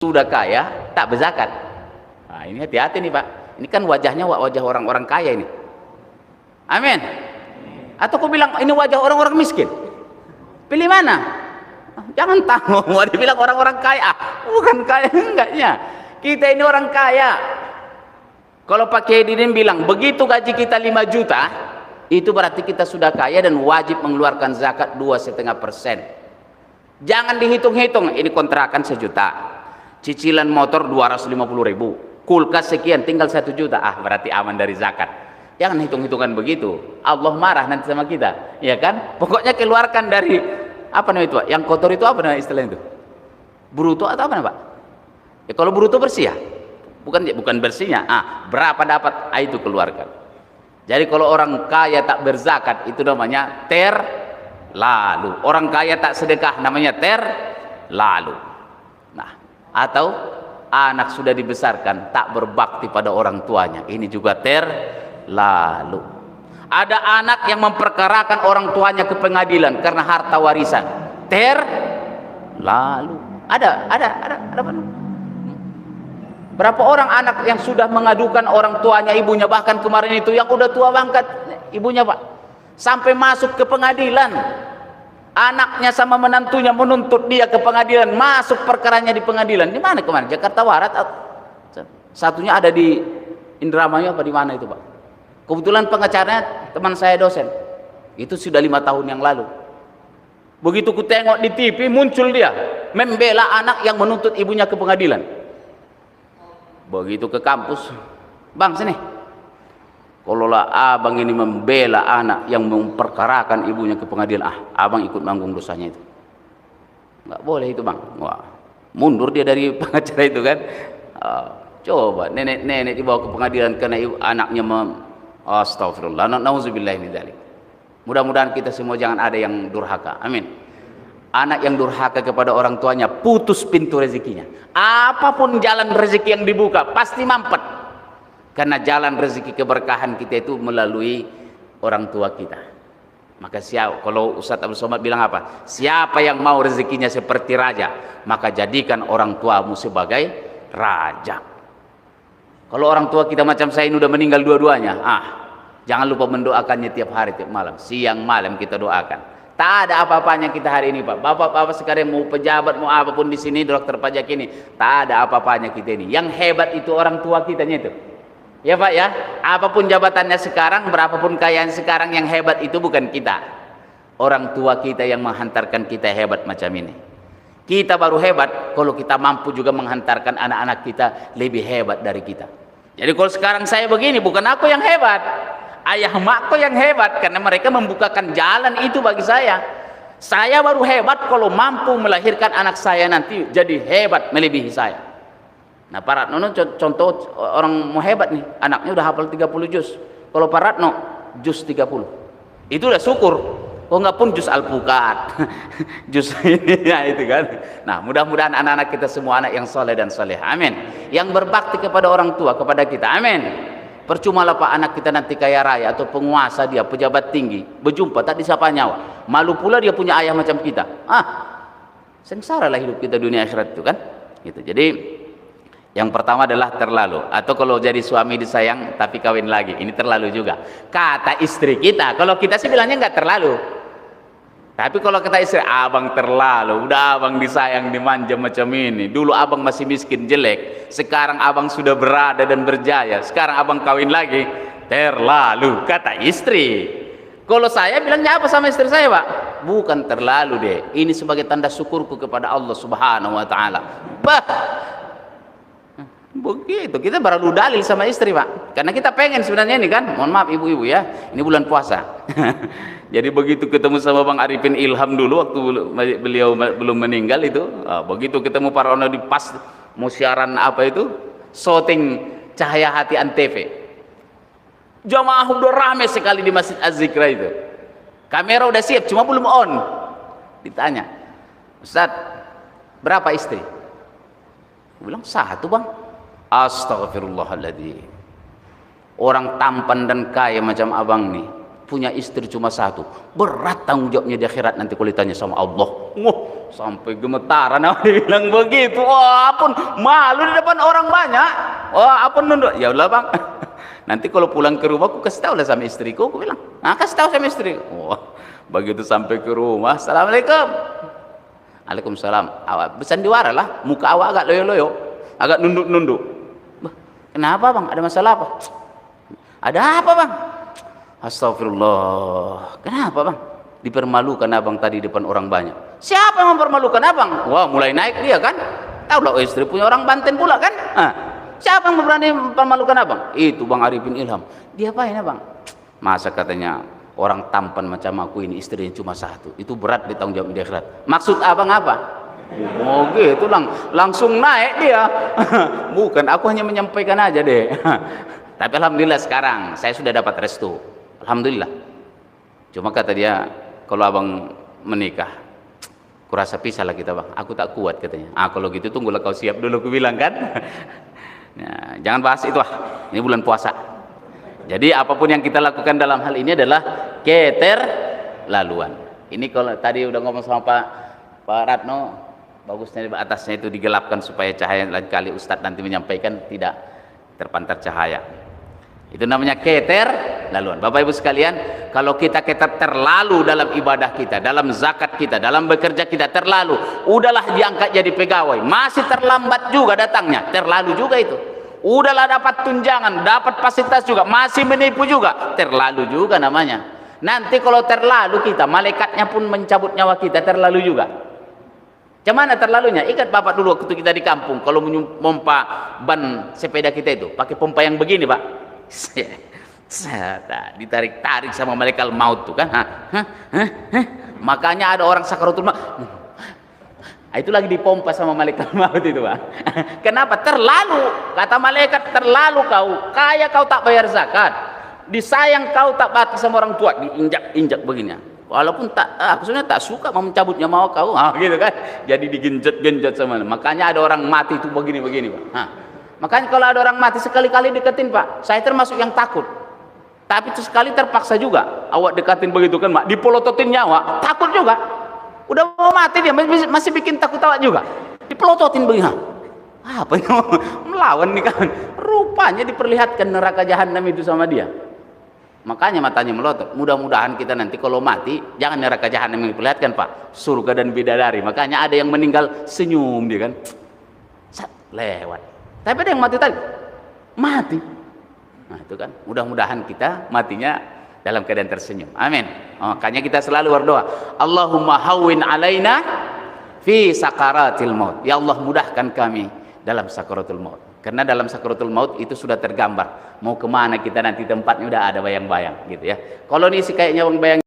sudah kaya tak berzakat. Nah, ini hati-hati nih Pak. Ini kan wajahnya wajah orang-orang kaya ini. Amin. Atau kau bilang ini wajah orang-orang miskin? Pilih mana? Jangan tahu mau dibilang orang-orang kaya. Bukan kaya enggaknya. Kita ini orang kaya. Kalau Pak Kiai Didin bilang begitu gaji kita 5 juta, itu berarti kita sudah kaya dan wajib mengeluarkan zakat 2,5%. Jangan dihitung-hitung, ini kontrakan 1 juta, cicilan motor 250.000, kulkas sekian, tinggal 1 juta, berarti aman dari zakat. Jangan hitung-hitungan begitu, Allah marah nanti sama kita, ya kan? Pokoknya keluarkan dari apa namanya itu Pak? Yang kotor itu apa namanya istilahnya itu? Bruto atau apa namanya Pak? Ya kalau bruto bersih ya, bukan bersihnya. Berapa dapat? Itu keluarkan. Jadi kalau orang kaya tak berzakat itu namanya terlalu. Orang kaya tak sedekah namanya terlalu. Nah, atau anak sudah dibesarkan tak berbakti pada orang tuanya, ini juga terlalu. Ada anak yang memperkarakan orang tuanya ke pengadilan karena harta warisan, terlalu. Ada berapa orang anak yang sudah mengadukan orang tuanya, ibunya, bahkan kemarin itu yang udah tua banget ibunya Pak, sampai masuk ke pengadilan, anaknya sama menantunya menuntut dia ke pengadilan, masuk perkaranya di pengadilan. Di mana kemarin? Jakarta Barat. Satunya ada di Indramayu apa di mana itu Pak? Kebetulan pengacaranya teman saya dosen. Itu sudah 5 tahun yang lalu. Begitu ku tengok di TV, muncul dia membela anak yang menuntut ibunya ke pengadilan. Begitu ke kampus, bang sini, kalau lah abang ini membela anak yang memperkarakan ibunya ke pengadilan, abang ikut nanggung dosanya itu. Nggak boleh itu bang. Wah, mundur dia dari pengacara itu kan. Coba nenek-nenek dibawa ke pengadilan karena anaknya astagfirullah, nauzubillah min dzalik. Mudah-mudahan kita semua jangan ada yang durhaka. Amin. Anak yang durhaka kepada orang tuanya, putus pintu rezekinya. Apapun jalan rezeki yang dibuka pasti mampet, karena jalan rezeki keberkahan kita itu melalui orang tua kita. Maka kalau Ustadz Abdul Somad bilang apa? Siapa yang mau rezekinya seperti raja, maka jadikan orang tuamu sebagai raja. Kalau orang tua kita macam saya ini udah meninggal dua-duanya, jangan lupa mendoakannya tiap hari, tiap malam, siang malam kita doakan. Tak ada apa-apanya kita hari ini Pak. Bapak-bapak sekarang mau pejabat, mau apapun di sini, dokter pajak ini, tak ada apa-apanya kita ini. Yang hebat itu orang tua kitanya itu. Ya Pak ya, apapun jabatannya sekarang, berapapun kekayaan sekarang, yang hebat itu bukan kita. Orang tua kita yang menghantarkan kita hebat macam ini. Kita baru hebat kalau kita mampu juga menghantarkan anak-anak kita lebih hebat dari kita. Jadi kalau sekarang saya begini, bukan aku yang hebat, ayah makku yang hebat, karena mereka membukakan jalan itu bagi saya. Saya baru hebat kalau mampu melahirkan anak saya nanti jadi hebat melebihi saya. Nah, Pak Ratno contoh orang mau hebat nih, anaknya udah hafal 30 juz. Kalau Pak Ratno juz 30, itu udah syukur. Oh enggak pun juz Alpukat, juz ini ya itu kan. Nah, mudah-mudahan anak-anak kita semua anak yang soleh dan soleh, amin. Yang berbakti kepada orang tua, kepada kita, amin. Percumalah Pak anak kita nanti kaya raya atau penguasa, dia pejabat tinggi, berjumpa tak disapa nyawa, malu pula dia punya ayah macam kita. Sengsara lah hidup kita dunia akhirat itu kan gitu. Jadi yang pertama adalah terlalu, atau kalau jadi suami disayang tapi kawin lagi, ini terlalu juga kata istri kita. Kalau kita sih bilangnya nggak terlalu, tapi kalau kata istri, abang terlalu, udah abang disayang dimanja macam ini, dulu abang masih miskin jelek, sekarang abang sudah berada dan berjaya, sekarang abang kawin lagi, terlalu kata istri. Kalau saya bilangnya apa sama istri saya Pak? Bukan terlalu deh, ini sebagai tanda syukurku kepada Allah Subhanahu Wa Taala. Begitu, kita baru dalil sama istri Pak, karena kita pengen sebenarnya ini kan, mohon maaf ibu-ibu ya, ini bulan puasa. Jadi begitu ketemu sama Bang Arifin Ilham dulu waktu beliau belum meninggal itu, begitu ketemu para ono di pas mau siaran apa itu, syuting Cahaya Hati Antv, jamaah udah rame sekali di Masjid Az-Zikra itu, kamera udah siap cuma belum on. Ditanya, Ustaz berapa istri? Aku bilang 1 Bang. Astagfirullahaladzim, orang tampan dan kaya macam abang nih punya istri cuma 1, berat tanggung jawabnya di akhirat nanti kalau ditanya sama Allah. sampai gemetaran dia bilang begitu. Wah, apun malu di depan orang banyak. Wah, apun nunduk. Ya udah bang, nanti kalau pulang ke rumah aku kasih tahu lah sama istriku. Aku bilang, nah kasih tahu sama istri. Wah, begitu sampai ke rumah, assalamualaikum. Waalaikumsalam. Awak bersandiwara lah, muka awak agak loyo-loyo, agak nunduk-nunduk. Kenapa bang? Ada masalah apa? Ada apa bang? Astagfirullah. Kenapa bang? Dipermalukan abang tadi depan orang banyak. Siapa yang mempermalukan abang? Wah, mulai naik dia kan. Tahu lah istri punya orang Banten pula kan. Siapa yang berani mempermalukan abang? Itu Bang Arifin Ilham. Dia apain abang? Masa katanya orang tampan macam aku ini istrinya cuma satu, itu berat ditanggung jawab di akhirat. Maksud abang apa? Oh gitu, langsung naik dia. Bukan, aku hanya menyampaikan aja deh. Tapi alhamdulillah sekarang saya sudah dapat restu, alhamdulillah. Cuma kata dia, kalau abang menikah, kurasa pisah lah kita bang, aku tak kuat katanya. Kalau gitu tunggulah kau siap dulu, aku bilang kan. Nah, jangan bahas itu ini bulan puasa. Jadi apapun yang kita lakukan dalam hal ini adalah keterlaluan. Ini kalau tadi udah ngomong sama Pak Ratno, bagusnya di atasnya itu digelapkan supaya cahaya lain kali Ustadz nanti menyampaikan tidak terpantar cahaya. Itu namanya keterlaluan. Bapak Ibu sekalian, kalau kita terlalu dalam ibadah kita, dalam zakat kita, dalam bekerja kita terlalu, udahlah diangkat jadi pegawai, masih terlambat juga datangnya, terlalu juga itu. Udahlah dapat tunjangan, dapat fasilitas juga, masih menipu juga, terlalu juga namanya. Nanti kalau terlalu kita, malaikatnya pun mencabut nyawa kita, terlalu juga. Cuman terlalunya, ingat bapak dulu waktu kita di kampung, kalau memompa ban sepeda kita itu, pakai pompa yang begini pak, ditarik-tarik sama malaikat maut tuh kan. Makanya ada orang sakaratul maut, itu lagi dipompa sama malaikat maut itu pak. Kenapa? Terlalu, kata malaikat, terlalu kau kaya, kau tak bayar zakat, disayang kau tak bakti sama orang tua, diinjak-injak begini. Walaupun aku sebenarnya tak suka mau mencabut nyawa kau, gitu kan. Jadi digenjot-genjot sama. Makanya ada orang mati itu begini-begini pak. Makanya kalau ada orang mati sekali-kali deketin pak, saya termasuk yang takut. Tapi itu sekali terpaksa juga. Awak dekatin begitu kan pak, dipelototin nyawa, takut juga. Udah mau mati dia masih bikin takut awak juga. Dipelototin begini. Apa yang melawan nih kan? Rupanya diperlihatkan neraka jahanam itu sama dia. Makanya matanya melotot. Mudah-mudahan kita nanti kalau mati jangan neraka jahanam yang diperlihatkan pak, surga dan bidadari. Makanya ada yang meninggal senyum dia kan, lewat. Tapi ada yang mati tadi mati. Nah itu kan, mudah-mudahan kita matinya dalam keadaan tersenyum. Amin. Makanya kita selalu berdoa, Allahumma hawwin alaina fi sakaratil maut. Ya Allah, mudahkan kami dalam sakaratul maut. Karena dalam sakaratul maut itu sudah tergambar mau kemana kita nanti, tempatnya udah ada bayang-bayang gitu ya. Kalau ini sih kayaknya bayang